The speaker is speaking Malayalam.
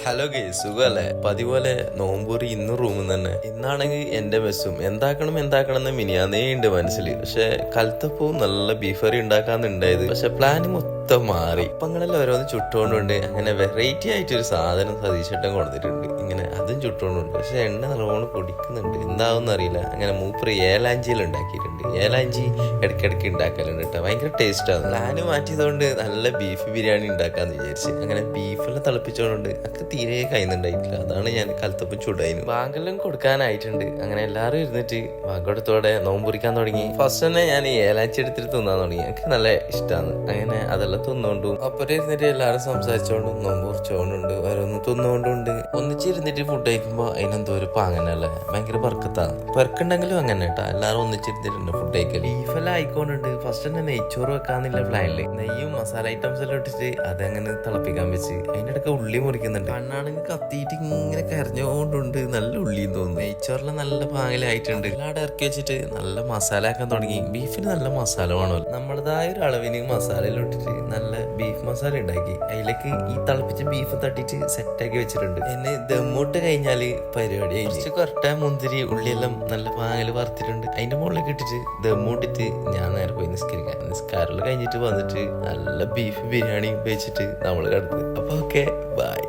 ഹലോ സുഖല്ലേ? പതിപോലെ നോമ്പൂരി ഇന്ന് റൂമിൽ തന്നെ. ഇന്നാണെങ്കിൽ എന്റെ ബസ്സും എന്താക്കണം എന്ന് മിനിയാന്നേ ഉണ്ട് മനസ്സിൽ. പക്ഷെ കലത്തപ്പവും നല്ല ബീഫ് കറി ഉണ്ടാക്കാന്നുണ്ടായത്. പക്ഷെ പ്ലാൻ മൊത്തം മാറി. അപ്പങ്ങളെല്ലാം ഓരോന്ന് ചുട്ടുകൊണ്ടുണ്ട്. അങ്ങനെ വെറൈറ്റി ആയിട്ട് ഒരു സാധനം സതീശേട്ടൻ കൊടുത്തിട്ടുണ്ട്. ഇങ്ങനെ അതും ചുട്ടുകൊണ്ടുണ്ട്. പക്ഷെ എണ്ണ നല്ലോണം കുടിക്കുന്നുണ്ട്. എന്താവും അറിയില്ല. അങ്ങനെ മൂപ്പര് ഏലാഞ്ചിയിൽ ഉണ്ടാക്കിയിട്ടുണ്ട്. ഏലാഞ്ചി ഇടയ്ക്കിടയ്ക്ക് ഉണ്ടാക്കലുണ്ട് കേട്ടോ. ഭയങ്കര ടേസ്റ്റാണ്. പ്ലാന് മാറ്റിയതുകൊണ്ട് നല്ല ബീഫ് ബിരിയാണി ഉണ്ടാക്കാന്ന് വിചാരിച്ച് അങ്ങനെ ബീഫെല്ലാം തിളപ്പിച്ചോണ്ട് തീരെ കഴിയുന്നുണ്ടായിട്ടില്ല. അതാണ് ഞാൻ കലത്തപ്പം ചുടായിരുന്നു. ബാങ്കെല്ലാം കൊടുക്കാനായിട്ടുണ്ട്. അങ്ങനെ എല്ലാവരും ഇരുന്നിട്ട് ബാങ്കെടുത്തോടെ നോമ്പുറിക്കാൻ തുടങ്ങി. ഫസ്റ്റ് തന്നെ ഞാൻ ഈ ഏലാച്ചി എടുത്തിട്ട് തിന്നാൻ തുടങ്ങി. എനിക്ക് നല്ല ഇഷ്ടമാണ്. അങ്ങനെ അതെല്ലാം തിന്നുകൊണ്ടും അപ്പുറം ഇരുന്നിട്ട് എല്ലാവരും സംസാരിച്ചോണ്ടും നോമ്പ് കുറിച്ചോണ്ടുണ്ട് ഓരോന്ന് തിന്നുകൊണ്ടുണ്ട്. ഒന്നിച്ചിരുന്നിട്ട് ഫുഡ് കഴിക്കുമ്പോൾ അതിനെന്തോ ഒരു പാങ്ങനല്ലേ, ഭയങ്കര ബർക്കത്താണ്. പെർക്കുണ്ടെങ്കിലും അങ്ങനെ കേട്ടാ. എല്ലാവരും ഒന്നിച്ചിരുന്നിട്ടുണ്ട് ഫുഡ് കഴിക്കൽ. ബീഫെല്ലാം ആയിക്കൊണ്ടുണ്ട്. ഫസ്റ്റ് തന്നെ നെയ്ച്ചോറ് വെക്കാന്നില്ല പ്ലാനില്. നെയ്യും മസാല ഐറ്റംസ് എല്ലാം ഇട്ടിട്ട് അതങ്ങനെ തിളപ്പിക്കാൻ വെച്ച് അതിൻ്റെ ഇടയ്ക്ക് ഉള്ളി മുറിക്കുന്നുണ്ട്. കണ്ണാണെങ്കിൽ കത്തിയിട്ട് ഇങ്ങനെ കരഞ്ഞോണ്ടുണ്ട്. നല്ല ഉള്ളിന്ന് തോന്നുന്നു. നെയ്ച്ചോറിലെ നല്ല പാങ്ങിലായിട്ടുണ്ട്. എല്ലാം ഇറക്കി വെച്ചിട്ട് നല്ല മസാല ആക്കാൻ തുടങ്ങി. ബീഫിന് നല്ല മസാല വേണമല്ലോ. നമ്മുടേതായ ഒരു അളവിന് മസാലയിൽ ഇട്ടിട്ട് നല്ല ബീഫ് മസാല ഉണ്ടാക്കി അതിലേക്ക് ഈ തിളപ്പിച്ച ബീഫ് തട്ടിട്ട് സെറ്റാക്കി വെച്ചിട്ടുണ്ട്. എന്നെ ദമ്മൂട്ട് കഴിഞ്ഞാല് പരിപാടി കുറച്ച് കൊരട്ട മുന്തിരി ഉള്ളിയെല്ലാം നല്ല പാങ്ങിൽ വറുത്തിട്ടുണ്ട്. അതിന്റെ മുകളിലേക്ക് ഇട്ടിട്ട് ദമ്മൂട്ടിട്ട് ഞാൻ നേരെ പോയി നിസ്കരിക്കാൻ. നിസ്കാരം കഴിഞ്ഞിട്ട് വന്നിട്ട് നല്ല ബീഫ് ബിരിയാണി വെച്ചിട്ട് നമ്മൾ കിടത്ത്. അപ്പൊ ഓക്കെ, ബൈ.